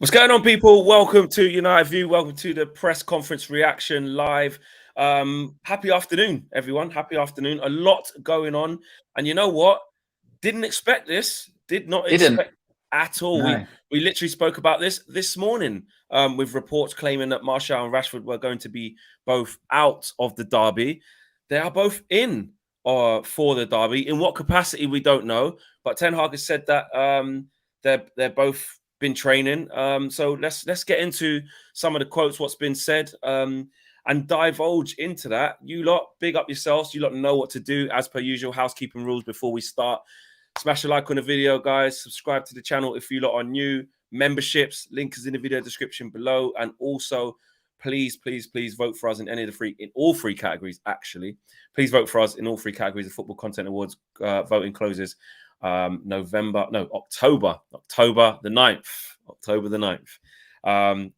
What's going on, people? Welcome to United View. Welcome to the press conference reaction live. Happy afternoon, everyone. Happy afternoon. A lot going on. And you know what? Didn't expect this. Did not expect at all. No. We literally spoke about this morning with reports claiming that Martial and Rashford were going to be both out of the derby. They are both in for the derby. In what capacity, we don't know. But Ten Hag has said that they're both been training. So let's get into some of the quotes, what's been said, and divulge into that. You lot, big up yourselves. You lot know what to do as per usual. Housekeeping rules before we start. Smash a like on the video, guys. Subscribe to the channel if you lot are new. Memberships, link is in the video description below. And also, please vote for us in all three categories, actually. Please vote for us in all three categories. The Football Content Awards voting closes October the 9th.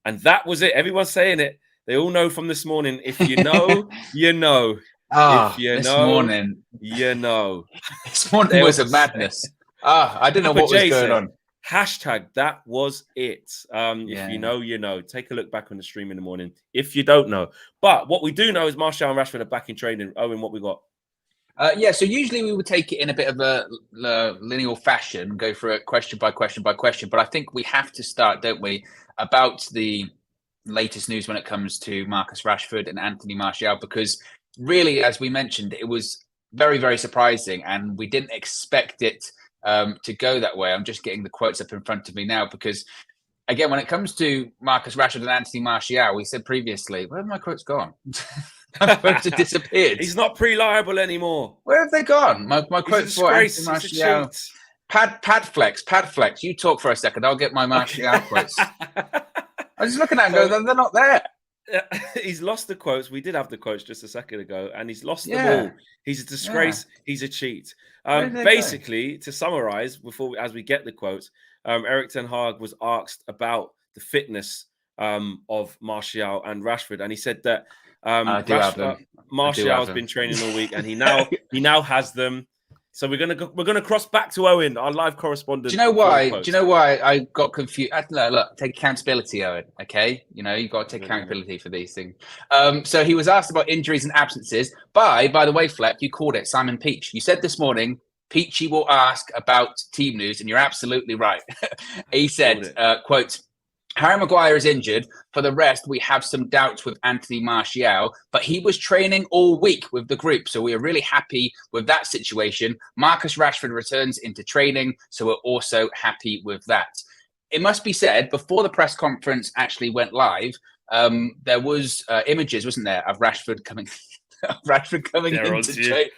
And that was it. Everyone's saying it. They all know from this morning. If you know, you know. If you this know, morning, you know. This morning was a madness. I didn't know what was going on. Hashtag that was it. If you know, you know. Take a look back on the stream in the morning if you don't know. But what we do know is Martial and Rashford are back in training. Owen, what we got? So usually we would take it in a bit of a linear fashion, go for it question by question by question. But I think we have to start, don't we, about the latest news when it comes to Marcus Rashford and Anthony Martial, because really, as we mentioned, it was very, very surprising and we didn't expect it to go that way. I'm just getting the quotes up in front of me now because, again, when it comes to Marcus Rashford and Anthony Martial, we said previously, where have my quotes gone? My quotes have disappeared. He's not pre-liable anymore. Where have they gone? My quotes for Anthony Martial. Pad flex. You talk for a second. I'll get my Martial quotes. I was just looking at them and go, they're not there. He's lost the quotes. We did have the quotes just a second ago, and he's lost them all. He's a disgrace. He's a cheat. Basically, to summarize, as we get the quotes, Eric Ten Hag was asked about the fitness of Martial and Rashford, and he said that Martial's been training all week, and he now has them. So we're gonna cross back to Owen, our live correspondent. Do you know why? I got confused? Look, take accountability, Owen. Okay, you got to take accountability for these things. So he was asked about injuries and absences by the way, Fleck, you called it Simon Peach. You said this morning, Peachy will ask about team news, and you're absolutely right. He said, "quote." Harry Maguire is injured. For the rest, we have some doubts with Anthony Martial, but he was training all week with the group, so we are really happy with that situation. Marcus Rashford returns into training, so we're also happy with that. It must be said, before the press conference actually went live, there was images, wasn't there, of Rashford coming into training.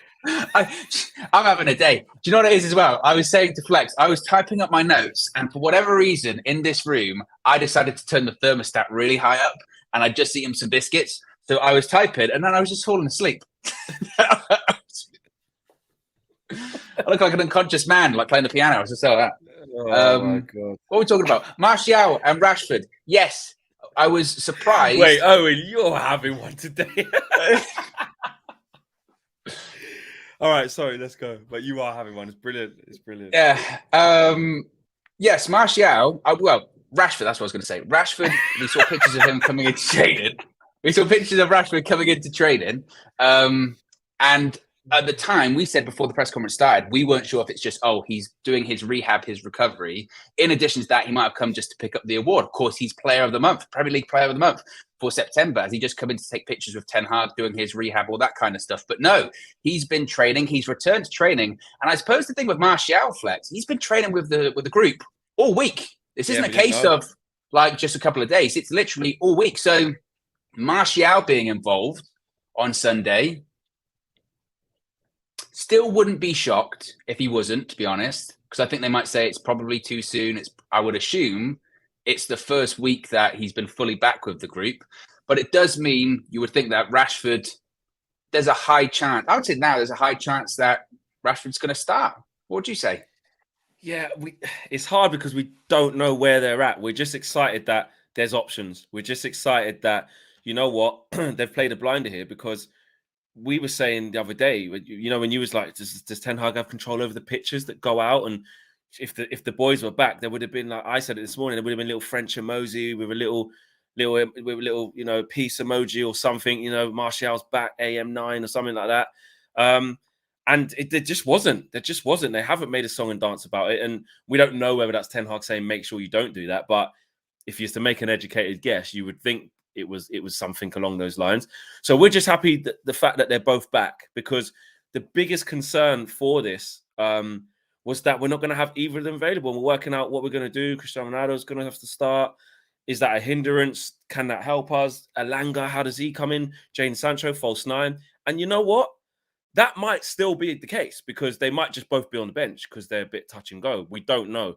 I'm having a day. Do you know what it is as well? I was saying to Flex, I was typing up my notes, and for whatever reason in this room, I decided to turn the thermostat really high up, and I'd just eaten some biscuits. So I was typing, and then I was just falling asleep. I look like an unconscious man, like playing the piano. I was just like that. Oh my God. What are we talking about? Martial and Rashford. Yes, I was surprised. Wait, Owen, you're having one today. All right, sorry, let's go. But you are having one. It's brilliant. It's brilliant. Yeah. Yes, Martial. Rashford. That's what I was going to say. Rashford. We saw pictures of him coming into training. We saw pictures of Rashford coming into training. And at the time, we said before the press conference started, we weren't sure if it's just, he's doing his rehab, his recovery. In addition to that, he might have come just to pick up the award. Of course, he's Player of the Month, Premier League Player of the Month for September. Has he just come in to take pictures with Ten Hag, doing his rehab, all that kind of stuff? But no, he's been training. He's returned to training. And I suppose the thing with Martial, Flex, he's been training with the group all week. This isn't a case of like just a couple of days. It's literally all week. So Martial being involved on Sunday, still wouldn't be shocked if he wasn't, to be honest, because I think they might say it's probably too soon. I would assume it's the first week that he's been fully back with the group. But it does mean you would think that Rashford, there's a high chance. I would say now there's a high chance that Rashford's going to start. What would you say? Yeah, it's hard because we don't know where they're at. We're just excited that there's options. We're just excited that, you know what, they've played a blinder here, because we were saying the other day, when you was like, does Ten Hag have control over the pictures that go out? And if the boys were back, there would have been, like I said it this morning, there would have been little French emoji with a little peace emoji or something. Martial's back, AM9 or something like that. And there just wasn't. They haven't made a song and dance about it, and we don't know whether that's Ten Hag saying make sure you don't do that. But if you used to make an educated guess, you would think it was something along those lines. So we're just happy that the fact that they're both back, because the biggest concern for this was that we're not going to have either of them available. And we're working out what we're going to do. Cristiano Ronaldo is going to have to start. Is that a hindrance? Can that help us? Alanga, how does he come in? Jadon Sancho, false nine. And you know what? That might still be the case, because they might just both be on the bench because they're a bit touch and go. We don't know.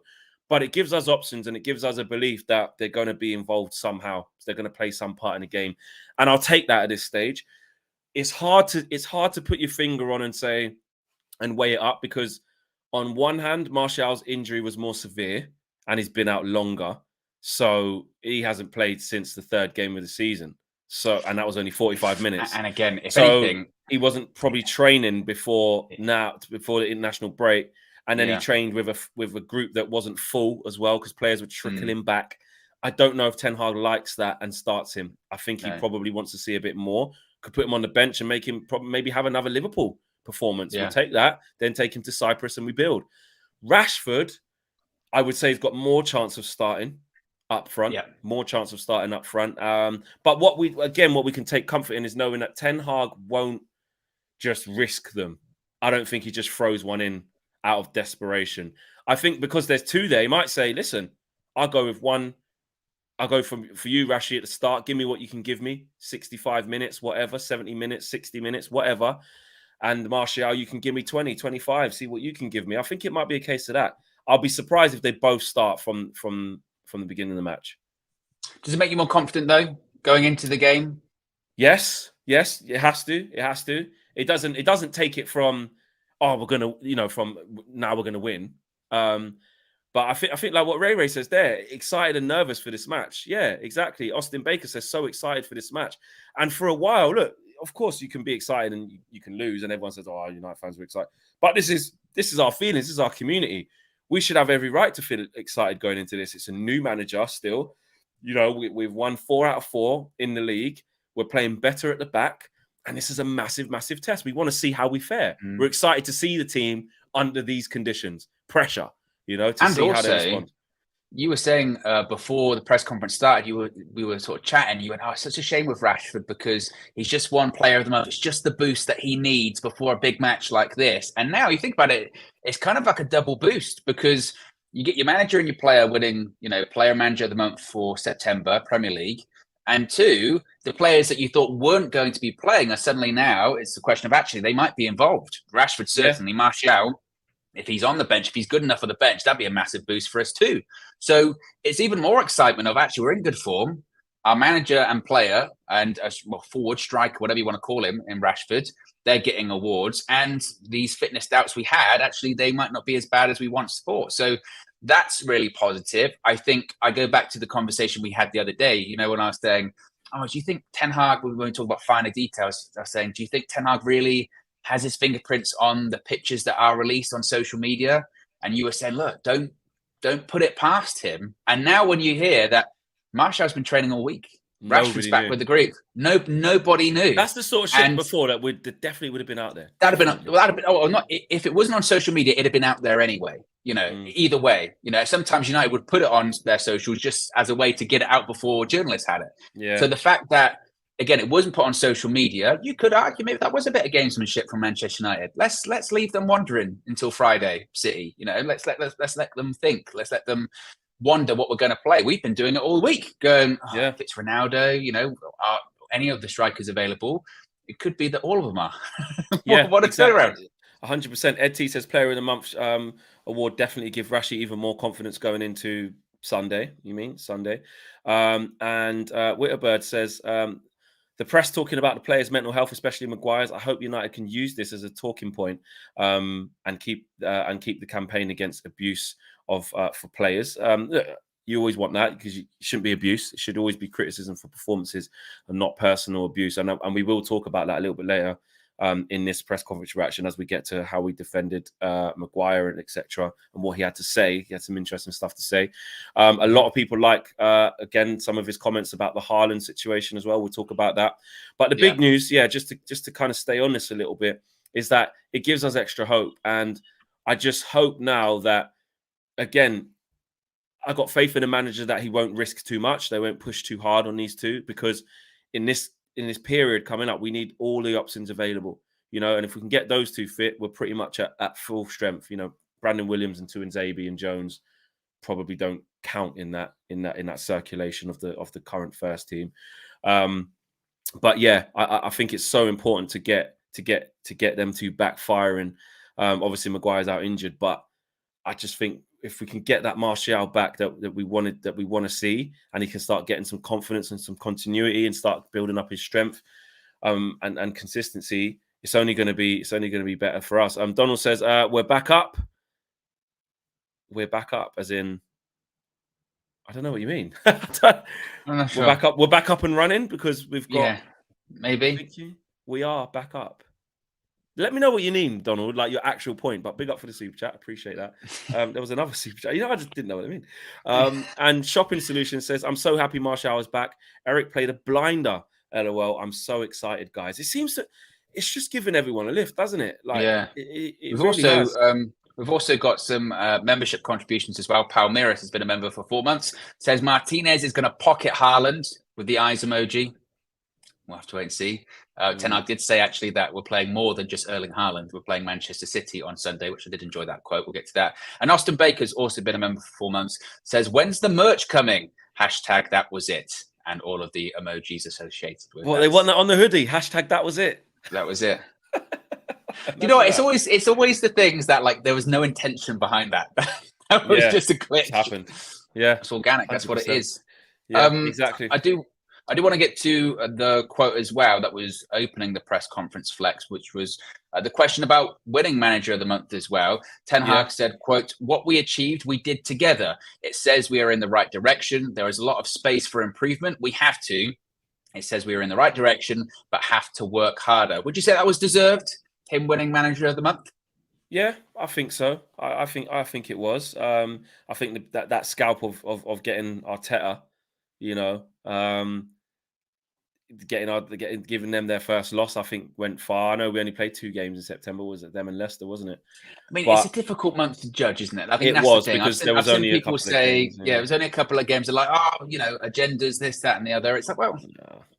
But it gives us options, and it gives us a belief that they're going to be involved somehow. They're going to play some part in the game. And I'll take that at this stage. It's hard to put your finger on and say and weigh it up, because on one hand, Martial's injury was more severe and he's been out longer. So he hasn't played since the third game of the season. So, and that was only 45 minutes. And again, if anything, he wasn't probably training before the international break. And then he trained with a group that wasn't full as well, because players were trickling back. I don't know if Ten Hag likes that and starts him. I think he probably wants to see a bit more. Could put him on the bench and make him maybe have another Liverpool performance. We'll take that, then take him to Cyprus and we build. Rashford, I would say, he's got more chance of starting up front. More chance of starting up front. But what we can take comfort in is knowing that Ten Hag won't just risk them. I don't think he just throws one in out of desperation. I think because there's two there, he might say, listen, I'll go with one. I'll go for you, Rashi, at the start. Give me what you can give me. 65 minutes, whatever, 70 minutes, 60 minutes, whatever. And Martial, you can give me 20, 25, see what you can give me. I think it might be a case of that. I'll be surprised if they both start from the beginning of the match. Does it make you more confident, though, going into the game? Yes, it has to. It doesn't take it from, we're gonna, from now we're gonna win. But I think like what Ray says there, excited and nervous for this match. Yeah, exactly. Austin Baker says so excited for this match. And for a while, look, of course you can be excited and you can lose, and everyone says, United fans are excited. But this is our feelings, this is our community. We should have every right to feel excited going into this. It's a new manager still. We've won 4 out of 4 in the league. We're playing better at the back. And this is a massive, massive test. We want to see how we fare. We're excited to see the team under these conditions. Pressure, to see how they respond. You were saying before the press conference started, we were sort of chatting. You went, it's such a shame with Rashford because he's just one player of the month. It's just the boost that he needs before a big match like this. And now you think about it, it's kind of like a double boost, because you get your manager and your player winning, player manager of the month for September, Premier League. And 2, the players that you thought weren't going to be playing are suddenly now, it's a question of actually they might be involved. Rashford certainly, Martial, if he's on the bench, if he's good enough for the bench, that'd be a massive boost for us too. So it's even more excitement of actually we're in good form. Our manager and player and forward, striker, whatever you want to call him in Rashford, they're getting awards. And these fitness doubts we had, actually, they might not be as bad as we once thought. So that's really positive. I think I go back to the conversation we had the other day, when I was saying, do you think Ten Hag, we won't talk about finer details, I was saying, do you think Ten Hag really has his fingerprints on the pictures that are released on social media? And you were saying, look, don't put it past him. And now when you hear that Martial's been training all week, Rashford's back with the group. Nobody knew. That's the sort of shit before that definitely would have been out there. That'd have been not if it wasn't on social media, it'd have been out there anyway. Either way. Sometimes United would put it on their socials just as a way to get it out before journalists had it. Yeah. So the fact that again it wasn't put on social media, you could argue maybe that was a bit of gamesmanship from Manchester United. Let's leave them wondering until Friday, City. Let's let them think. Let's let them wonder what we're going to play. We've been doing it all week, going, if it's Ronaldo, are any of the strikers available? It could be that all of them are. What a turnaround. 100%. Ed T says player of the month award definitely give Rashi even more confidence going into Sunday. You mean Sunday? And Witterbird says the press talking about the players' mental health, especially Maguire's. I hope United can use this as a talking point and keep the campaign against abuse for players. You always want that because you shouldn't be abuse. It should always be criticism for performances and not personal abuse. And we will talk about that a little bit later in this press conference reaction as we get to how we defended Maguire and etc. and what he had to say. He had some interesting stuff to say. A lot of people like, again, some of his comments about the Haaland situation as well. We'll talk about that. But the big news, just to kind of stay on this a little bit, is that it gives us extra hope. And I just hope now that, again, I got faith in the manager that he won't risk too much. They won't push too hard on these two, because in this period coming up, we need all the options available, and if we can get those two fit, we're pretty much at full strength. Brandon Williams and Tuanzebe and Jones probably don't count in that circulation of the current first team. But yeah, I think it's so important to get them two back firing. Obviously Maguire's out injured, but I just think if we can get that Martial back that we want to see, and he can start getting some confidence and some continuity and start building up his strength and consistency, it's only going to be better for us. Donald says we're back up. We're back up, as in, I don't know what you mean. I'm not sure. We're back up and running because we've got. Maybe we are back up. Let me know what you mean, Donald, like your actual point. But big up for the super chat. Appreciate that. There was another super chat. I just didn't know what I mean. And Shopping Solution says, I'm so happy Martial is back. Eric played a blinder. LOL. I'm so excited, guys. It seems that it's just giving everyone a lift, doesn't it? We've also got some membership contributions as well. Palmeiras has been a member for 4 months. Says Martinez is going to pocket Haaland with the eyes emoji. We'll have to wait and see. Ten Hag did say actually that we're playing more than just Erling Haaland. We're playing Manchester City on Sunday, which I did enjoy that quote. We'll get to that. And Austin Baker's also been a member for 4 months. Says, when's the merch coming? # that was it. And all of the emojis associated with it. Well, they want that on the hoodie. # that was it. That was it. You know what? It's always the things that, like, there was no intention behind that. That was just a glitch. It's happened. Yeah. It's organic. 100%. That's what it is. Yeah, exactly. I do want to get to the quote as well that was opening the press conference, Flex, which was the question about winning manager of the month as well. Ten Hag said, quote, what we achieved, we did together. It says we are in the right direction. There is a lot of space for improvement. We have to. It says we are in the right direction, but have to work harder. Would you say that was deserved, him winning manager of the month? Yeah, I think so. I think it was. I think that scalp of getting Arteta, giving them their first loss, I think went far. I know we only played 2 games in September. Was it them and Leicester, wasn't it? I mean, it's a difficult month to judge, isn't it? I think that's the thing. Because there was only people say, it was only a couple of games. They're like, agendas, this, that, and the other. It's like, well,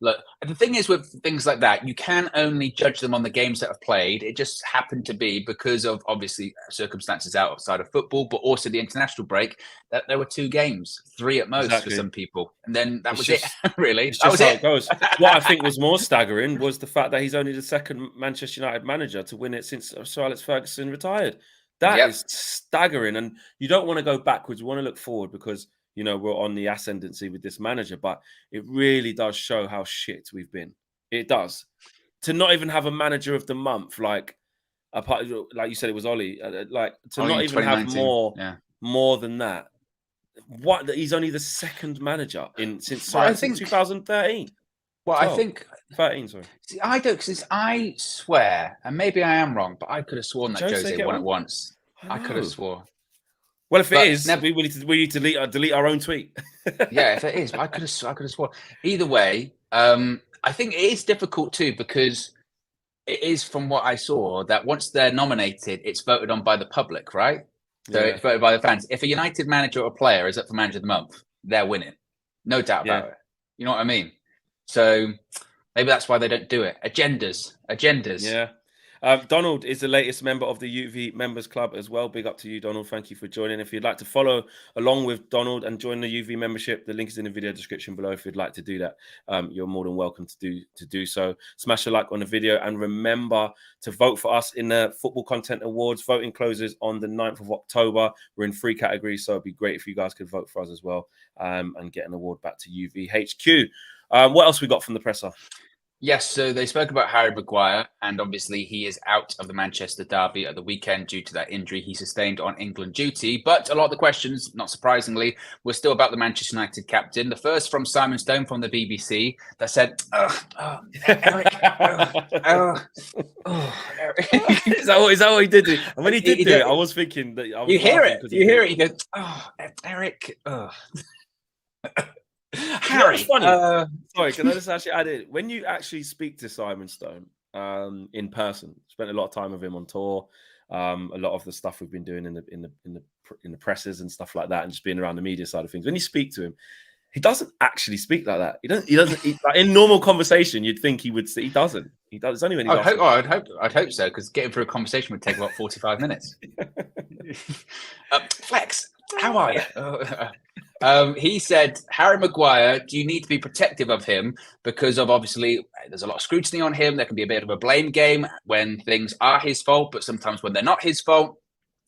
look, the thing is with things like that, you can only judge them on the games that have played. It just happened to be because of obviously circumstances outside of football, but also the international break, that there were 2 games, 3 at most for some people, and then that was it. Really, that was it. Goes. What I think was more staggering was the fact that he's only the second Manchester United manager to win it since Sir Alex Ferguson retired. That is staggering, and you don't want to go backwards. You want to look forward because we're on the ascendancy with this manager, but it really does show how shit we've been. It does. To not even have a manager of the month, like you said, it was Ollie. To not even have more than that. What? He's only the second manager since 2013. Well, 12. I think 13. Sorry, see, I don't, because I swear, and maybe I am wrong, but I could have sworn that Jose won it once. I could have swore. Well, if it is, we need to delete our own tweet. Yeah, if it is, I could have sworn. Either way, I think it is difficult too, because it is, from what I saw, that once they're nominated, it's voted on by the public, right? So it's voted by the fans. If a United manager or player is up for manager of the month, they're winning, no doubt about it. You know what I mean? So maybe that's why they don't do it. Agendas. Yeah. Donald is the latest member of the UV Members Club as well. Big up to you, Donald. Thank you for joining. If you'd like to follow along with Donald and join the UV membership, the link is in the video description below. If you'd like to do that, you're more than welcome to do so. Smash a like on the video and remember to vote for us in the Football Content Awards. Voting closes on the 9th of October. We're in 3 categories, so it'd be great if you guys could vote for us as well and get an award back to UV HQ. What else we got from the presser? Yes, so they spoke about Harry Maguire, and obviously he is out of the Manchester derby at the weekend due to that injury he sustained on England duty. But a lot of the questions, not surprisingly, were still about the Manchester United captain. The first from Simon Stone from the BBC that said, Eric, Eric. Is that what he did do? And when he did do it, I was thinking that I was You hear laughing it, because you hear it, you go, Eric, Harry. You know, funny. Sorry, can I just actually add it? When you actually speak to Simon Stone in person, spent a lot of time with him on tour. A lot of the stuff we've been doing in the presses and stuff like that, and just being around the media side of things. When you speak to him, he doesn't actually speak like that. He doesn't. Like, in normal conversation, you'd think he would. He doesn't. He does. It's only when he's I'd hope so, because getting through a conversation would take about 45 minutes. Flex, how are you? He said, Harry Maguire, do you need to be protective of him? Because of obviously there's a lot of scrutiny on him. There can be a bit of a blame game when things are his fault, but sometimes when they're not his fault.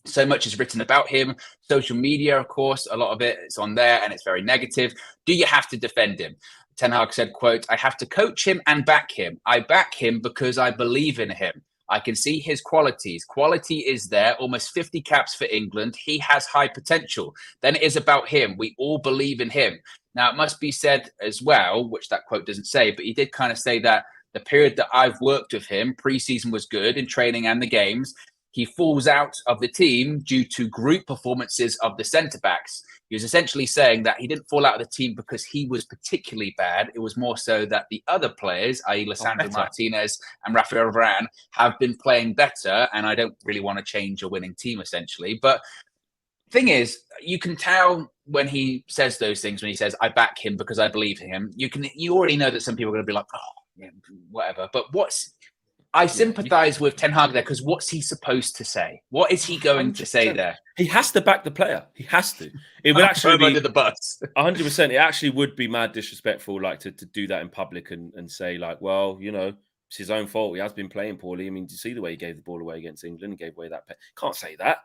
So much is written about him. Social media, of course, a lot of it is on there and it's very negative. Do you have to defend him? Ten Hag said, quote, I have to coach him and back him. I back him because I believe in him. I can see his qualities. Quality is there, almost 50 caps for England. He has high potential. Then it is about him. We all believe in him. Now, it must be said as well, which that quote doesn't say, but he did kind of say that the period that I've worked with him, pre-season was good in training and the games. He falls out of the team due to group performances of the centre-backs. He was essentially saying that he didn't fall out of the team because he was particularly bad. It was more so that the other players, i.e. Lisandro Martinez and Rafael Varane, have been playing better, and I don't really want to change a winning team, essentially. But thing is, you can tell when he says those things, when he says, I back him because I believe in him, you already know that some people are going to be like, oh, yeah, whatever. But I sympathise with Ten Hag there, because what's he supposed to say? What is he going 100%. To say there? He has to back the player. He has to. It would actually be under the bus. 100%. It actually would be mad disrespectful, like to do that in public and say like, well, you know, it's his own fault. He has been playing poorly. I mean, do you see the way he gave the ball away against England? He gave away that. Can't say that.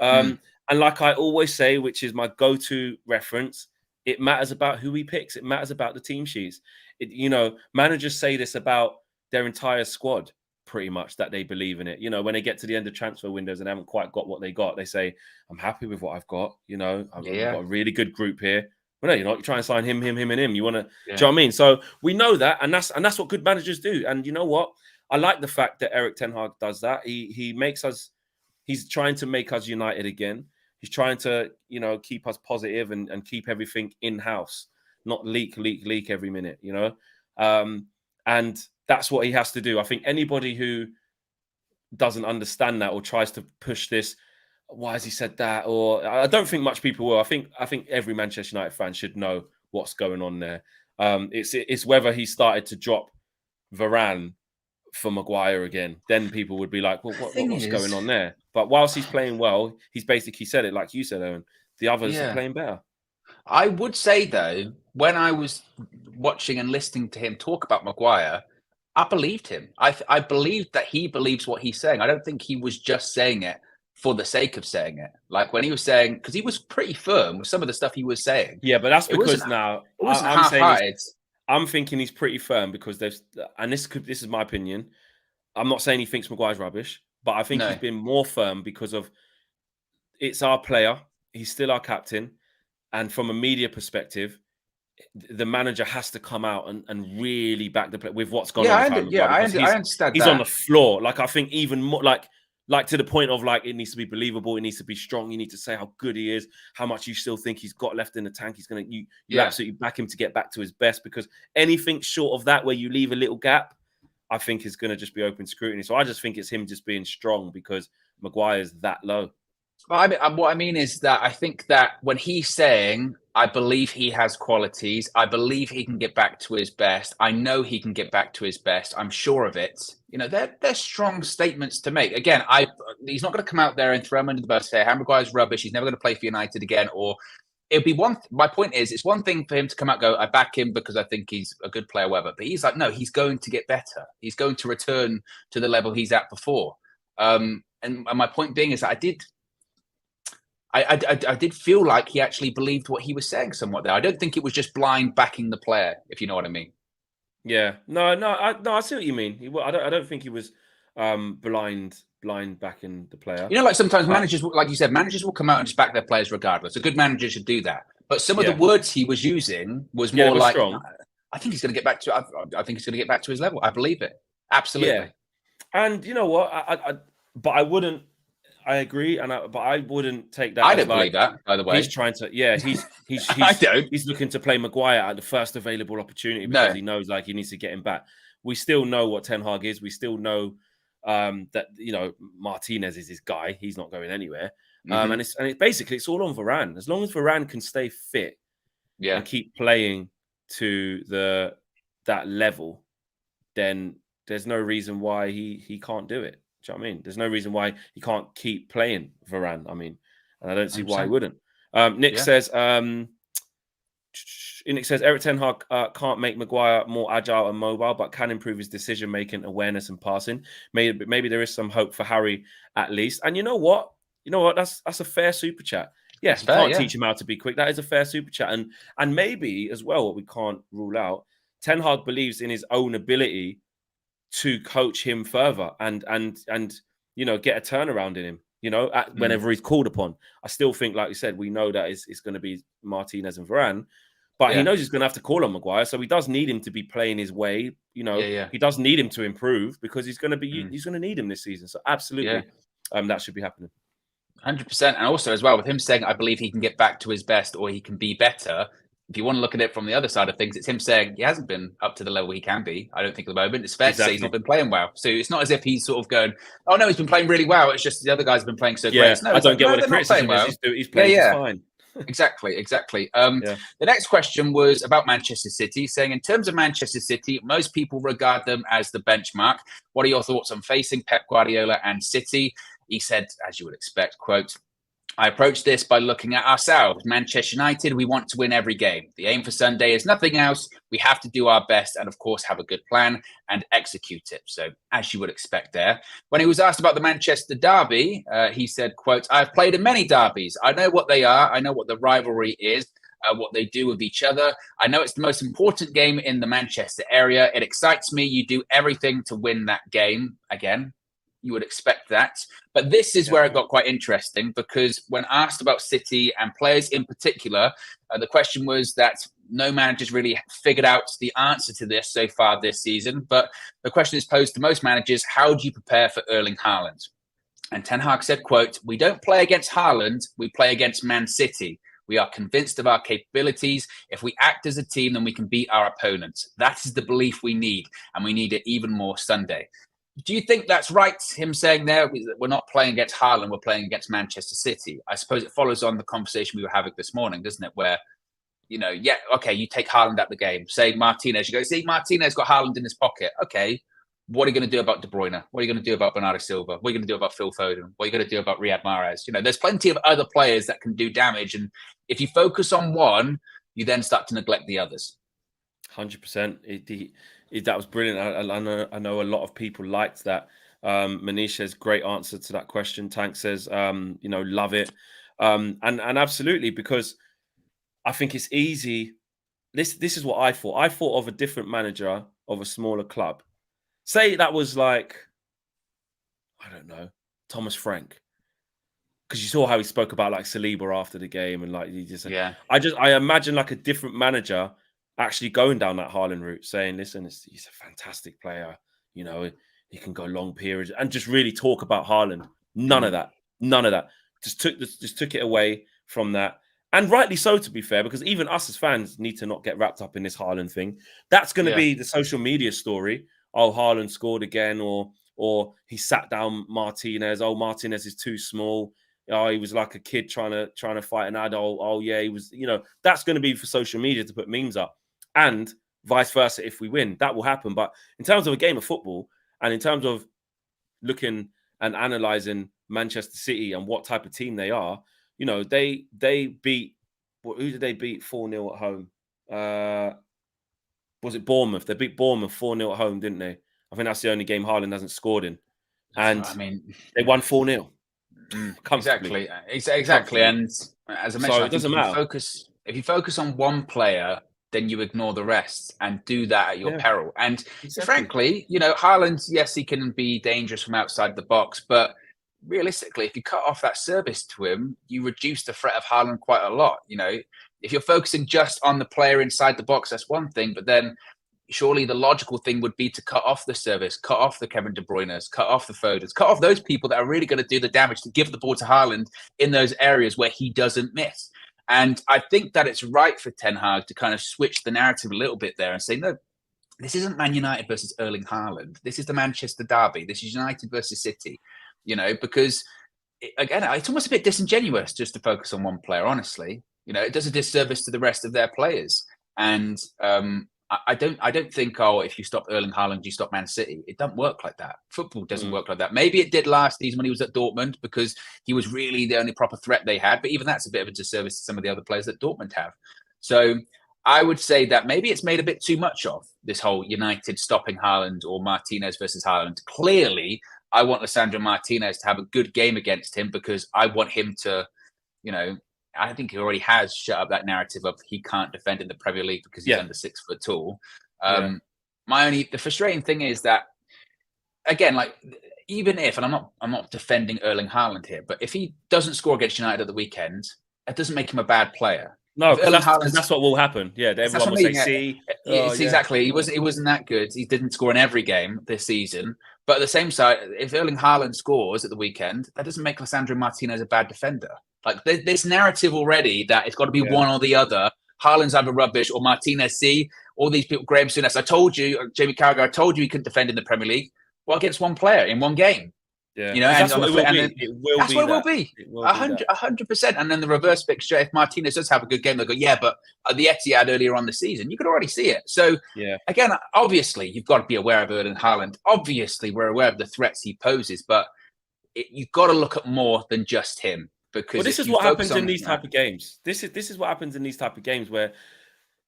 And like I always say, which is my go-to reference, it matters about who he picks. It matters about the team sheets. You know, managers say this about their entire squad. Pretty much, that they believe in it. You know, when they get to the end of transfer windows and haven't quite got what they got, they say, I'm happy with what I've got. You know, I've got a really good group here. Well, no, you're not. You try and sign him, and him. You want to, do you know what I mean? So we know that, and that's what good managers do. And you know what? I like the fact that Erik ten Hag does that. He makes us, he's trying to make us united again. He's trying to, you know, keep us positive and keep everything in-house, not leak every minute, you know? And that's what he has to do. I think anybody who doesn't understand that or tries to push this, why has he said that? Or I don't think much people will. I think every Manchester United fan should know what's going on there. It's whether he started to drop Varane for Maguire again. Then people would be like, well, what's going on there? But whilst he's playing well, he's basically said it like you said, Owen. The others are playing better. I would say, though, when I was watching and listening to him talk about Maguire, I believed him. I believed that he believes what he's saying. I don't think he was just saying it for the sake of saying it. Like when he was saying, because he was pretty firm with some of the stuff he was saying. Yeah, but that's because now I'm thinking he's pretty firm because there's, and this is my opinion. I'm not saying he thinks Maguire's rubbish, but I think he's been more firm because of it's our player. He's still our captain. And from a media perspective, the manager has to come out and really back the play with what's gone on. I understand. He's on the floor. Like I think even more like to the point of like it needs to be believable. It needs to be strong. You need to say how good he is, how much you still think he's got left in the tank. He's gonna you absolutely back him to get back to his best, because anything short of that where you leave a little gap, I think is going to just be open scrutiny. So I just think it's him just being strong because Maguire's that low. What I mean is that I think that when he's saying, I believe he has qualities, I believe he can get back to his best, I know he can get back to his best, I'm sure of it. You know, they're strong statements to make. Again, he's not going to come out there and throw him under the bus, say, Harry Maguire's rubbish, he's never going to play for United again, or it'd be my point is, it's one thing for him to come out and go, I back him because I think he's a good player, whatever. But he's like, no, he's going to get better. He's going to return to the level he's at before. And my point being is that I did feel like he actually believed what he was saying somewhat there. I don't think it was just blind backing the player, if you know what I mean. Yeah, I see what you mean. I don't think he was blind backing the player. You know, like sometimes But managers, like you said, managers will come out and just back their players regardless. A good manager should do that. But some of the yeah, words he was using was yeah, they more were like, strong. I think he's going to get back to. I think he's going to get back to his level. I believe it. Yeah, Absolutely. and you know what? But I wouldn't. I agree, but I wouldn't take that I as don't like believe that, by the he's way. trying to. Yeah, he's I don't. he's looking to play Maguire at the first available opportunity because No. he knows like he needs to get him back. We still know what Ten Hag is. We still know that Martinez is his guy. He's not going anywhere. Mm-hmm. And it's basically it's all on Varane. As long as Varane can stay fit Yeah. and keep playing to that level, then there's no reason why he can't do it. Do you know what I mean? There's no reason why he can't keep playing Varane. I mean, and I don't see why he 100%. wouldn't. Nick says Eric Ten Hag can't make Maguire more agile and mobile, but can improve his decision making, awareness, and passing. Maybe there is some hope for Harry at least. And you know what? That's a fair super chat. Yeah, That's he fair, can't yeah. teach him how to be quick. That is a fair super chat. And maybe as well, what we can't rule out, Ten Hag believes in his own ability to coach him further and get a turnaround in him. Whenever he's called upon. I still think, like you said, we know that it's going to be Martinez and Varane, but he knows he's going to have to call on Maguire, so he does need him to be playing his way. He does need him to improve because he's going to need him this season. So absolutely, that should be happening. 100%. And also as well, with him saying, I believe he can get back to his best or he can be better. If you want to look at it from the other side of things, it's him saying he hasn't been up to the level he can be. I don't think at the moment. It's fair to say he's not been playing well. So it's not as if he's sort of going, oh no, he's been playing really well. It's just the other guys have been playing so great. No, I don't get what the criticism is. He's playing just fine. Exactly. The next question was about Manchester City, saying in terms of Manchester City, most people regard them as the benchmark. What are your thoughts on facing Pep Guardiola and City? He said, as you would expect, quote, I approach this by looking at ourselves. Manchester United, we want to win every game. The aim for Sunday is nothing else. We have to do our best and, of course, have a good plan and execute it. So, as you would expect there. When he was asked about the Manchester derby, he said, quote, I've played in many derbies. I know what they are. I know what the rivalry is. What they do with each other. I know it's the most important game in the Manchester area. It excites me. You do everything to win that game. Again, you would expect that. But this is where it got quite interesting, because when asked about City and players in particular, the question was that no manager's really figured out the answer to this so far this season. But the question is posed to most managers, how do you prepare for Erling Haaland? And Ten Hag said, quote, we don't play against Haaland, we play against Man City. We are convinced of our capabilities. If we act as a team, then we can beat our opponents. That is the belief we need, and we need it even more Sunday. Do you think that's right, him saying there, we're not playing against Haaland, we're playing against Manchester City? I suppose it follows on the conversation we were having this morning, doesn't it? Where, you take Haaland out the game. Say Martinez, you go, see, Martinez got Haaland in his pocket. Okay, what are you going to do about De Bruyne? What are you going to do about Bernardo Silva? What are you going to do about Phil Foden? What are you going to do about Riyad Mahrez? There's plenty of other players that can do damage. And if you focus on one, you then start to neglect the others. 100%. That was brilliant. I know a lot of people liked that. Manisha's great answer to that question. Tank says, love it. And absolutely, because I think it's easy. This is what I thought. I thought of a different manager of a smaller club. Say that was like, I don't know, Thomas Frank. Because you saw how he spoke about like Saliba after the game, and like he just, I imagine like a different manager actually going down that Haaland route, saying, listen, he's a fantastic player. He can go long periods, and just really talk about Haaland. None of that. Just took it away from that. And rightly so, to be fair, because even us as fans need to not get wrapped up in this Haaland thing. That's going to be the social media story. Oh, Haaland scored again, or he sat down Martinez. Oh, Martinez is too small. Oh, he was like a kid trying to fight an adult. Oh, yeah, he was, that's going to be for social media to put memes up. And vice versa, if we win, that will happen. But in terms of a game of football, and in terms of looking and analysing Manchester City and what type of team they are, they beat, who did they beat 4-0 at home? Was it Bournemouth? They beat Bournemouth 4-0 at home, didn't they? I think that's the only game Haaland hasn't scored in. And they won 4-0. Exactly. And as I mentioned, it doesn't matter. If you focus on one player, then you ignore the rest and do that at your peril. And exactly. frankly, Haaland, yes, he can be dangerous from outside the box, but realistically, if you cut off that service to him, you reduce the threat of Haaland quite a lot. If you're focusing just on the player inside the box, that's one thing, but then surely the logical thing would be to cut off the service, cut off the Kevin De Bruyne's, cut off the Fodens, cut off those people that are really going to do the damage, to give the ball to Haaland in those areas where he doesn't miss. And I think that it's right for Ten Hag to kind of switch the narrative a little bit there and say, no, this isn't Man United versus Erling Haaland. This is the Manchester derby. This is United versus City, because, again, it's almost a bit disingenuous just to focus on one player, honestly. It does a disservice to the rest of their players. And I don't think, if you stop Erling Haaland, you stop Man City. It doesn't work like that. Football doesn't work like that. Maybe it did last season when he was at Dortmund, because he was really the only proper threat they had. But even that's a bit of a disservice to some of the other players that Dortmund have. So I would say that maybe it's made a bit too much of this whole United stopping Haaland or Martinez versus Haaland. Clearly, I want Lisandro Martinez to have a good game against him, because I want him to, I think he already has shut up that narrative of he can't defend in the Premier League because he's under 6 foot tall. The frustrating thing is that, again, like, even if, and I'm not defending Erling Haaland here, but if he doesn't score against United at the weekend, that doesn't make him a bad player. No, that's what will happen. Yeah, everyone will say, "See, exactly." He wasn't that good. He didn't score in every game this season. But at the same side, if Erling Haaland scores at the weekend, that doesn't make Lisandro Martinez a bad defender. Like, this narrative already that it's got to be one or the other. Haaland's either rubbish or Martinez. See, all these people, Graham Souness, I told you, Jamie Carragher, I told you he couldn't defend in the Premier League. Well, against one player in one game. Yeah, and that's what it will be. 100%. And then the reverse fixture, if Martinez does have a good game, they'll go, but at the Etihad earlier on the season, you could already see it. So, again, obviously, you've got to be aware of Erling Haaland. Obviously, we're aware of the threats he poses, but you've got to look at more than just him. Because this is what happens in these type of games. This is what happens in these type of games, where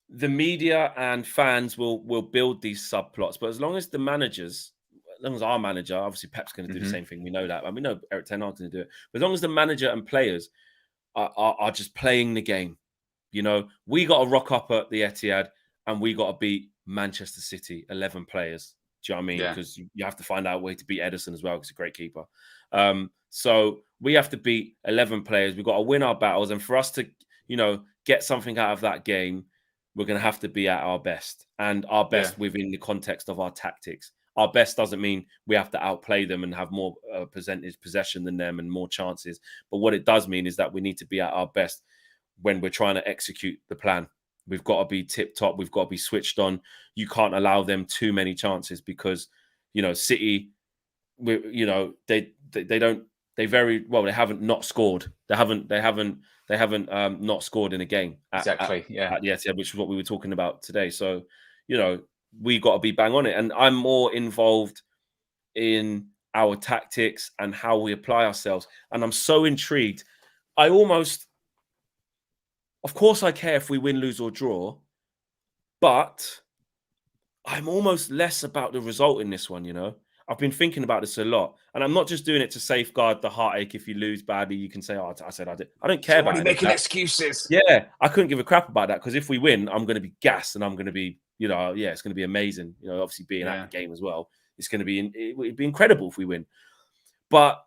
the media and fans will build these subplots. But as long as our manager, obviously Pep's going to do the same thing. We know that. And we know Erik ten Hag's going to do it. But as long as the manager and players are just playing the game, we got to rock up at the Etihad and we got to beat Manchester City, 11 players. Do you know what I mean? Because you have to find out a way to beat Ederson as well, because he's a great keeper. So we have to beat 11 players. We've got to win our battles. And for us to, get something out of that game, we're going to have to be at our best. And our best within the context of our tactics. Our best doesn't mean we have to outplay them and have more percentage possession than them and more chances. But what it does mean is that we need to be at our best when we're trying to execute the plan. We've got to be tip top. We've got to be switched on. You can't allow them too many chances, because, City, they haven't not scored. They haven't not scored in a game at the Etihad, which is what we were talking about today. So, we got to be bang on it. And I'm more involved in our tactics and how we apply ourselves. And I'm so intrigued. Of course I care if we win, lose or draw, but I'm almost less about the result in this one, I've been thinking about this a lot. And I'm not just doing it to safeguard the heartache. If you lose badly, you can say, I said I did. I don't care about making excuses. Yeah, I couldn't give a crap about that, because if we win, I'm going to be gassed and I'm going to be, it's going to be amazing. Obviously being at the game as well, it's going to be, it'd be incredible if we win. But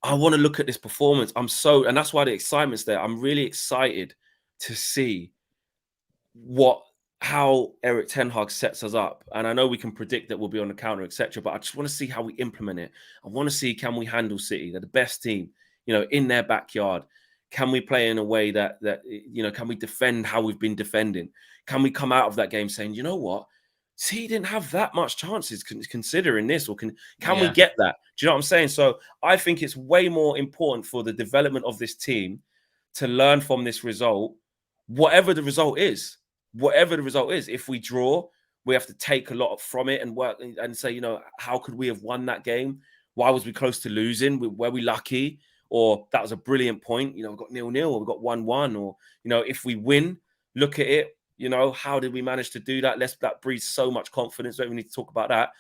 I want to look at this performance. And that's why the excitement's there. I'm really excited to see how Erik ten Hag sets us up. And I know we can predict that we'll be on the counter, etc. But I just want to see how we implement it. I want to see, can we handle City? They're the best team, in their backyard. Can we play in a way that can we defend how we've been defending? Can we come out of that game saying, you know what? City didn't have that much chances considering this, or can we get that? Do you know what I'm saying? So I think it's way more important for the development of this team to learn from this result, whatever the result is. If we draw, we have to take a lot from it and work and say, how could we have won that game? Why was we close to losing? Were we lucky? Or that was a brilliant point. We got 0-0 or we got 1-1. Or, if we win, look at it. How did we manage to do that? That breeds so much confidence. Don't even need to talk about that.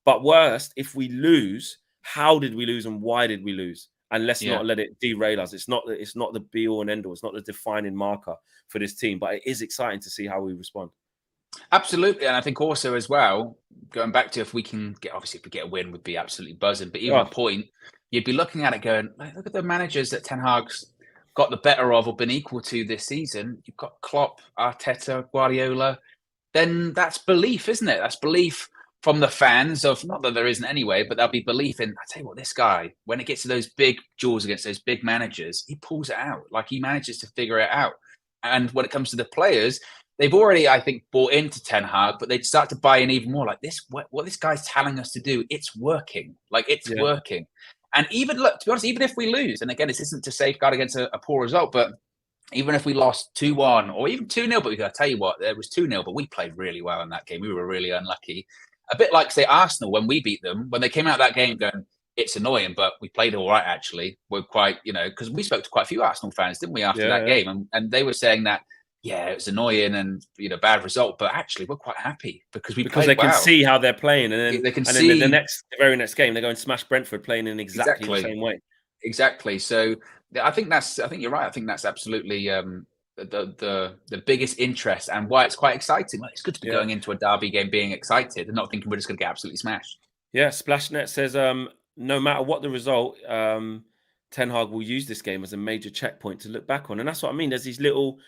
But worst, if we lose, how did we lose and why did we lose? and let's not let it derail us. It's not the be all and end all. It's not the defining marker for this team, but it is exciting to see how we respond. Absolutely, and I think also as well, going back to if we get a win, would be absolutely buzzing. But even a point, you'd be looking at it going, look at the managers that Ten Hag's got the better of or been equal to this season. You've got Klopp, Arteta, Guardiola. Then that's belief, isn't it? That's belief from the fans of, not that there isn't anyway, but there'll be belief in, I tell you what, this guy, when it gets to those big duels against those big managers, he pulls it out. Like, he manages to figure it out. And when it comes to the players, they've already, I think, bought into Ten Hag, but they'd start to buy in even more. Like, this, what this guy's telling us to do, it's working. Like, it's working. And even, look, to be honest, even if we lose, and again, this isn't to safeguard against a poor result, but even if we lost 2-1 or even 2-0, but I tell you what, there was 2-0, but we played really well in that game. We were really unlucky. A bit like, say, Arsenal, when we beat them, when they came out of that game going, it's annoying, but we played all right, actually. We're quite, because we spoke to quite a few Arsenal fans, didn't we, after that game? And they were saying that, it was annoying and, bad result, but actually we're quite happy because they can see how they're playing. And then, they can see the very next game, they're going to smash Brentford playing in exactly the same way. Exactly. So I think you're right. I think that's absolutely the biggest interest and why it's quite exciting. Well, it's good to be going into a derby game being excited and not thinking we're just going to get absolutely smashed. Yeah, Splashnet says no matter what the result, Ten Hag will use this game as a major checkpoint to look back on, and that's what I mean. There's these little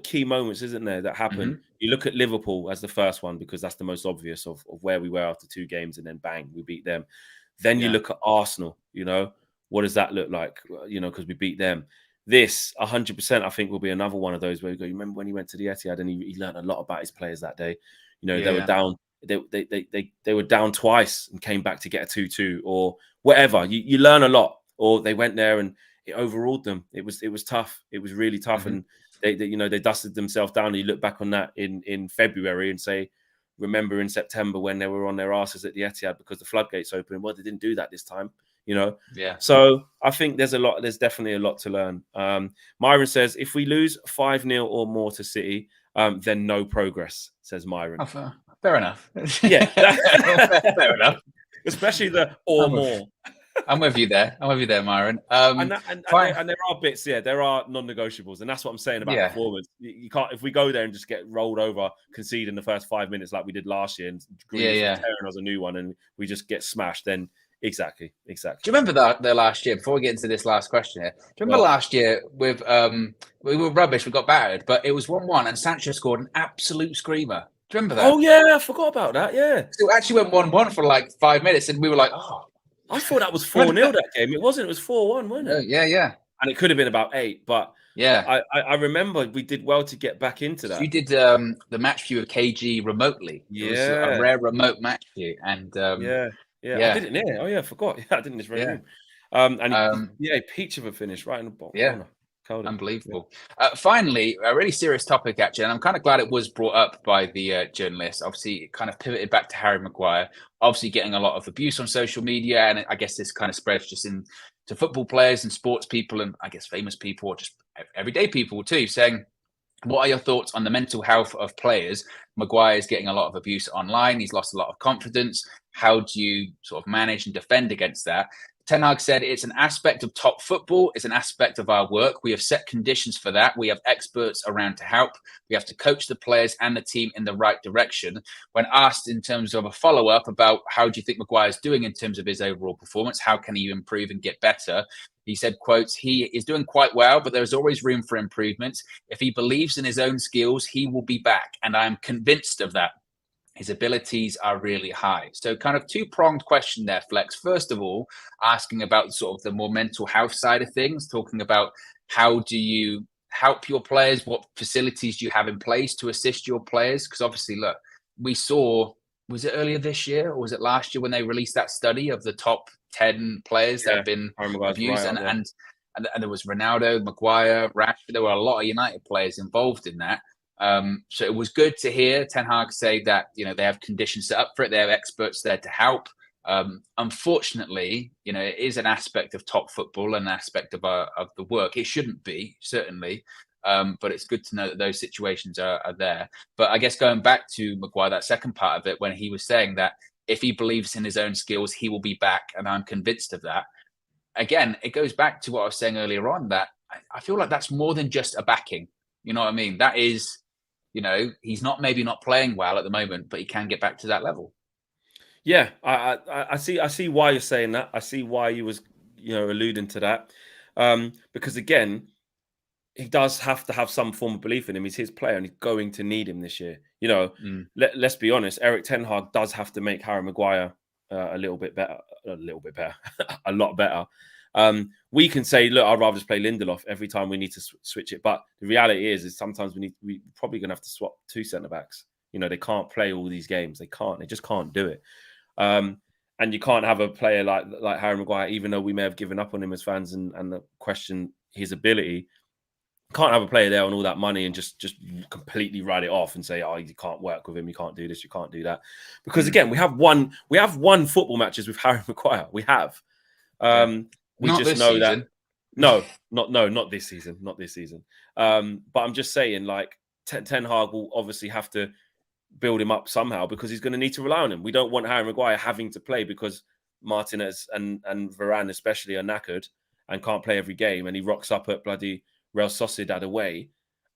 key moments, isn't there, that happen. Mm-hmm. You look at Liverpool as the first one because that's the most obvious of where we were after 2 games, and then bang, we beat them. Then you look at Arsenal. What does that look like? Because we beat them. This 100%, I think, will be another one of those where you go. You remember when he went to the Etihad and he learned a lot about his players that day. They were down. They were down twice and came back to get a 2-2 or whatever. You learn a lot. Or they went there and it overruled them. It was tough. It was really tough, mm-hmm. And they dusted themselves down. And you look back on that in February and say, remember in September when they were on their asses at the Etihad because the floodgates opened. Well, they didn't do that this time. So I think there's definitely a lot to learn. Myron says if we lose 5-0 or more to City, then no progress, says Myron. Oh, fair enough. Yeah. Fair enough. Especially the or more. I'm with you there, Myron. And there are bits, there are non-negotiables, and that's what I'm saying about performance. You can't, if we go there and just get rolled over, concede in the first 5 minutes like we did last year, and tearing us a new one, and we just get smashed, then exactly. Do you remember the last year? Before we get into this last question here, do you remember last year with we were rubbish, we got battered, but it was 1-1, and Sancho scored an absolute screamer. Do you remember that? Oh yeah, I forgot about that. Yeah, so it actually went 1-1 for like 5 minutes, and we were like, oh. I thought that was 4-0 that game. It wasn't. It was 4-1, wasn't it? Yeah. And it could have been about 8, but I remember we did well to get back into that. You did the match view of KG remotely. Yeah, it was a rare remote match view, and I did it near. Oh yeah, I forgot. Yeah, I did in this very room. A peach of a finish right in the bottom corner. Unbelievable. Finally, a really serious topic, actually, and I'm kind of glad it was brought up by the journalist. Obviously, it kind of pivoted back to Harry Maguire, obviously getting a lot of abuse on social media, and I guess this kind of spreads just to football players and sports people, and I guess famous people, or just everyday people too, saying, what are your thoughts on the mental health of players? Maguire is getting a lot of abuse online. He's lost a lot of confidence. How do you sort of manage and defend against that? Ten Hag said it's an aspect of top football. It's an aspect of our work. We have set conditions for that. We have experts around to help. We have to coach the players and the team in the right direction. When asked in terms of a follow-up about how do you think Maguire's doing in terms of his overall performance, how can he improve and get better? He said, quotes, he is doing quite well, but there's always room for improvement. If he believes in his own skills, he will be back. And I am convinced of that. His abilities are really high. So kind of 2-pronged question there, Flex. First of all, asking about sort of the more mental health side of things, talking about how do you help your players? What facilities do you have in place to assist your players? Because obviously, look, we saw, was it earlier this year or was it last year when they released that study of the top 10 players that have been abused? And there was Ronaldo, Maguire, Rashford. There were a lot of United players involved in that. So it was good to hear Ten Hag say that, they have conditions set up for it. They have experts there to help. Unfortunately, it is an aspect of top football, an aspect of the work. It shouldn't be, certainly. But it's good to know that those situations are there. But I guess going back to Maguire, that second part of it, when he was saying that if he believes in his own skills, he will be back. And I'm convinced of that. again, it goes back to what I was saying earlier on, that I feel like that's more than just a backing. You know what I mean? That is, he's maybe not playing well at the moment, but he can get back to that level. Yeah, I see why you're saying that. I see why you was alluding to that, because again, he does have to have some form of belief in him. He's his player, and he's going to need him this year. Mm. Let's be honest. Eric Ten Hag does have to make Harry Maguire a little bit better, a lot better. We can say, look, I'd rather just play Lindelof every time we need to switch it. But the reality is sometimes we're probably going to have to swap two centre backs. They can't play all these games. They can't. They just can't do it. And you can't have a player like Harry Maguire, even though we may have given up on him as fans and question his ability. Can't have a player there on all that money and just completely write it off and say, oh, you can't work with him, you can't do this, you can't do that. Because again, we have won football matches with Harry Maguire. We have. We not just this know season. that not this season. Not this season. But I'm just saying, like, Ten Hag will obviously have to build him up somehow because he's going to need to rely on him. We don't want Harry Maguire having to play because Martinez and Varane especially are knackered and can't play every game, and he rocks up at bloody Real Sociedad away,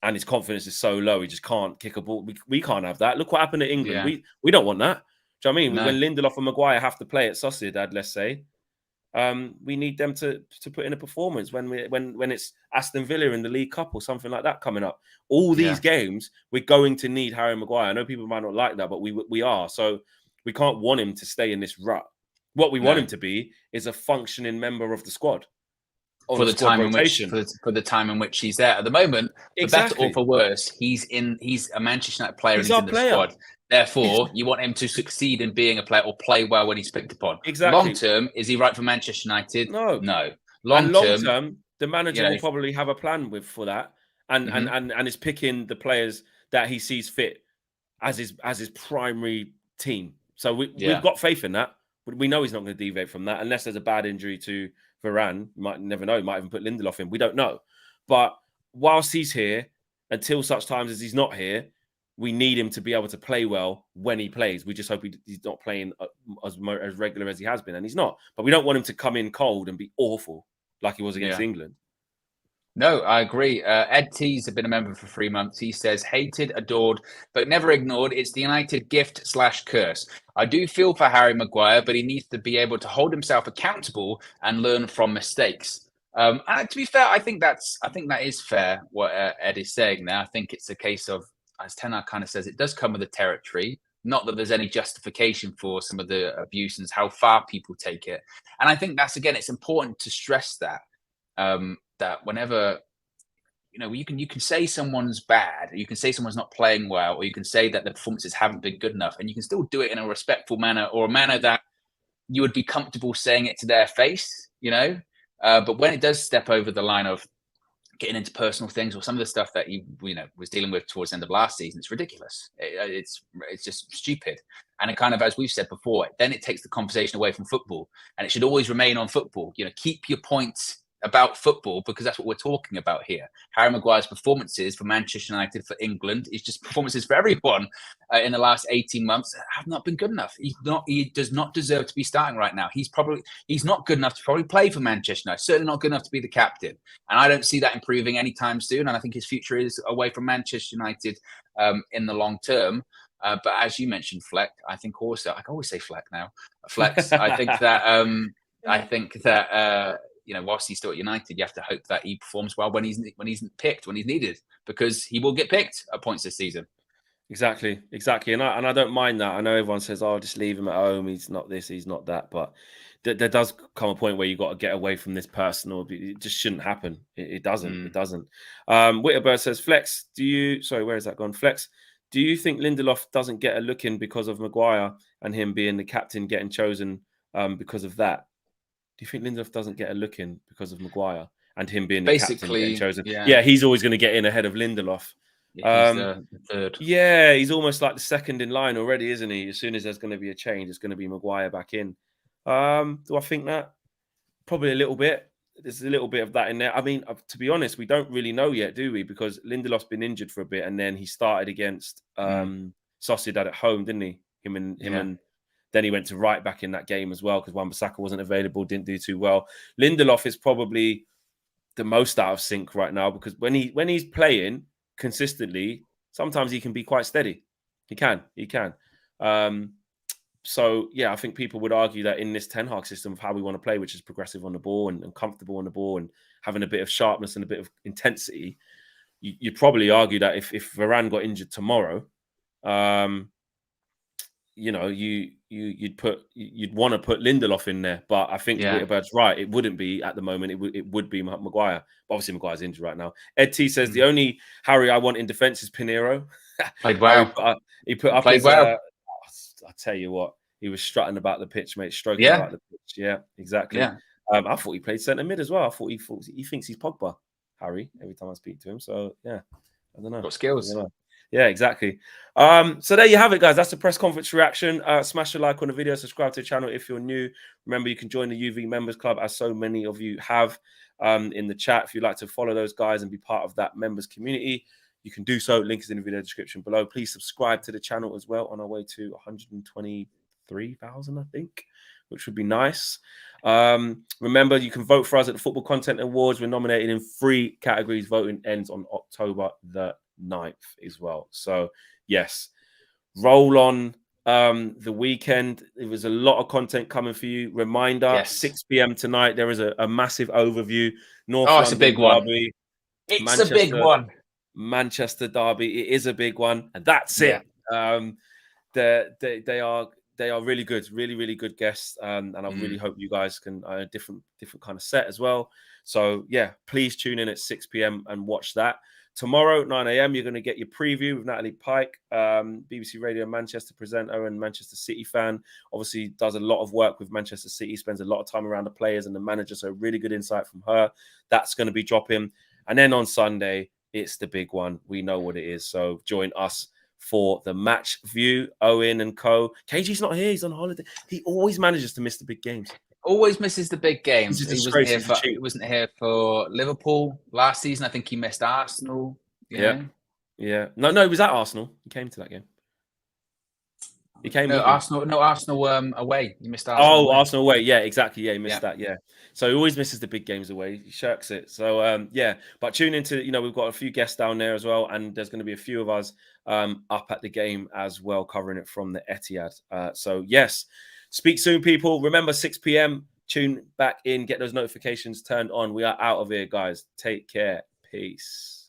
and his confidence is so low he just can't kick a ball. We can't have that. Look what happened at England. Yeah. We don't want that. Do you know what I mean? No. When Lindelof and Maguire have to play at Sociedad, let's say, we need them to put in a performance when it's Aston Villa in the League Cup or something like that coming up. All these games, we're going to need Harry Maguire. I know people might not like that, but we are. So we can't want him to stay in this rut. What we want him to be is a functioning member of the squad. For the time in which he's there at the moment, for better or for worse, he's a Manchester United player and he's in the squad. Therefore, you want him to succeed in being a player or play well when he's picked upon. Exactly. Long term, is he right for Manchester United? No. Long term, the manager will probably have a plan for that, and is picking the players that he sees fit as his primary team. So we've got faith in that. We know he's not going to deviate from that unless there's a bad injury to Varane. You might never know. He might even put Lindelof in. We don't know. But whilst he's here, until such times as he's not here, we need him to be able to play well when he plays. We just hope he's not playing as regular as he has been, and he's not. But we don't want him to come in cold and be awful like he was against England. No, I agree. Ed T's have been a member for 3 months. He says, hated, adored, but never ignored. It's the United gift/curse. I do feel for Harry Maguire, but he needs to be able to hold himself accountable and learn from mistakes. And to be fair, I think that is fair what Ed is saying there. I think it's a case of, as Ten Hag kind of says, it does come with the territory. Not that there's any justification for some of the abuse and how far people take it. And I think it's important to stress that. That whenever, you can say someone's bad, you can say someone's not playing well, or you can say that the performances haven't been good enough, and you can still do it in a respectful manner or a manner that you would be comfortable saying it to their face, But when it does step over the line of getting into personal things or some of the stuff that he was dealing with towards the end of last season, it's ridiculous. It's just stupid. And it kind of, as we've said before, then it takes the conversation away from football, and it should always remain on football. Keep your points about football, because that's what we're talking about here. Harry Maguire's performances for Manchester United, for England, is just performances for everyone in the last 18 months have not been good enough. He does not deserve to be starting right now. He's not good enough to probably play for Manchester United. Certainly not good enough to be the captain. And I don't see that improving anytime soon. And I think his future is away from Manchester United in the long term. But as you mentioned, Fleck, I think also, I can always say Fleck now. Flex, I think that whilst he's still at United, you have to hope that he performs well when he's picked, when he's needed, because he will get picked at points this season. Exactly. And I don't mind that. I know everyone says, "Oh, just leave him at home. He's not this, he's not that." But there does come a point where you've got to get away from this personal. It just shouldn't happen. It doesn't. It doesn't. Whitterbird says, "Flex, where is that gone? Flex, do you think Lindelof doesn't get a look in because of Maguire and him being the captain getting chosen because of that? Do you think Lindelof doesn't get a look in because of Maguire and him being the captain getting chosen? Yeah, he's always going to get in ahead of Lindelof. Yeah, he's the third. Yeah, he's almost like the second in line already, isn't he? As soon as there's going to be a change, it's going to be Maguire back in. Do I think that? Probably a little bit. There's a little bit of that in there. I mean, to be honest, we don't really know yet, do we? Because Lindelof's been injured for a bit, and then he started against Sociedad at home, didn't he? Him and Then he went to right back in that game as well because Wan-Bissaka wasn't available, didn't do too well. Lindelof is probably the most out of sync right now because when he's playing consistently, sometimes he can be quite steady. He can. So yeah, I think people would argue that in this Ten Hag system of how we want to play, which is progressive on the ball and comfortable on the ball and having a bit of sharpness and a bit of intensity, you'd probably argue that if Varane got injured tomorrow, you know, you'd want to put Lindelof in there, but I think Witterbird's right. It wouldn't be at the moment. It would be Maguire. But obviously, Maguire's injured right now. Ed T says the only Harry I want in defence is Pinheiro. Played well. He put up Played his. Well. I tell you what, he was strutting about the pitch, mate. Stroking about the pitch. Yeah, exactly. Yeah. I thought he played centre mid as well. I thought he thinks he's Pogba, Harry. Every time I speak to him, so yeah, I don't know. Got skills. Yeah, exactly. So there you have it, guys. That's the press conference reaction. Smash a like on the video, subscribe to the channel if you're new. Remember, you can join the UV Members Club, as so many of you have in the chat. If you'd like to follow those guys and be part of that members community, you can do so. Link is in the video description below. Please subscribe to the channel as well, on our way to 123,000, I think, which would be nice. Remember, you can vote for us at the Football Content Awards. We're nominated in 3 categories. Voting ends on October the 9th as well. So yes, roll on the weekend. There was a lot of content coming for you. Reminder, 6 p.m. tonight, there is a massive overview. North London it's a big derby. It's a big one. Manchester derby. It is a big one, and that's it. They are really good, really good guests, and I really hope you guys can different kind of set as well. So yeah, please tune in at 6 p.m. and watch that. Tomorrow, 9 a.m., you're going to get your preview with Natalie Pike, BBC Radio Manchester presenter and Manchester City fan. Obviously, does a lot of work with Manchester City, spends a lot of time around the players and the manager, so really good insight from her. That's going to be dropping. And then on Sunday, it's the big one. We know what it is, so join us for the match view. Owen and co. KG's not here. He's on holiday. He always manages to miss the big games. Always misses the big games. He wasn't here for Liverpool last season. I think he missed Arsenal. Yeah. No, he was at Arsenal. He came to that game. He came. Arsenal away. He missed Arsenal. Arsenal away. Yeah, exactly. Yeah, he missed that. Yeah. So he always misses the big games away. He shirks it. So yeah. But tune into, we've got a few guests down there as well, and there's going to be a few of us up at the game as well, covering it from the Etihad. So yes. Speak soon, people. Remember, 6 p.m. Tune back in. Get those notifications turned on. We are out of here, guys. Take care. Peace.